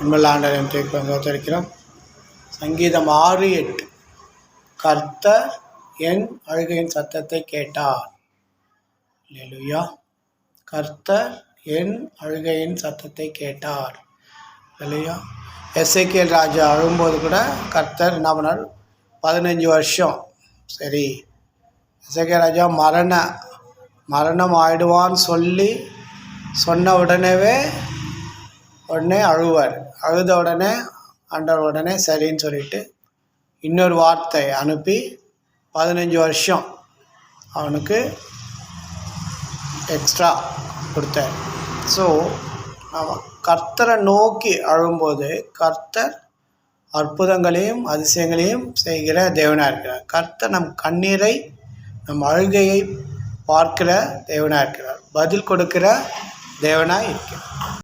அன்புள்ள ஆண்டவரின் தோத்தரிக்கிறோம். சங்கீதம் 6:8 கர்த்தர் என் அழுகையின் சத்தத்தை கேட்டார். அல்லேலூயா. கர்த்தர் என் அழுகையின் சத்தத்தை கேட்டார். அல்லேலூயா. எசேக்கியேல் ராஜா அழும்போது கூட கர்த்தர் என்ன பண்ணார்? 15 வருஷம் சரி எசேக்கியேல் ராஜா மரணம் ஆயிடுவான்னு சொன்ன உடனே அழுவார். அழுத உடனே ஆண்டவர் உடனே சரின்னு சொல்லிட்டு இன்னொரு வார்த்தை அனுப்பி 15 வருஷம் அவனுக்கு எக்ஸ்ட்ரா கொடுத்தார். ஸோ நம்ம கர்த்தரை நோக்கி அழும்போது கர்த்தர் அற்புதங்களையும் அதிசயங்களையும் செய்கிற தேவனாக இருக்கிறார். கர்த்தர் நம் கண்ணீரை நம் அழுகையை பார்க்கிற தேவனாக இருக்கிறார். பதில் கொடுக்கிற தேவனாக இருக்கிறார்.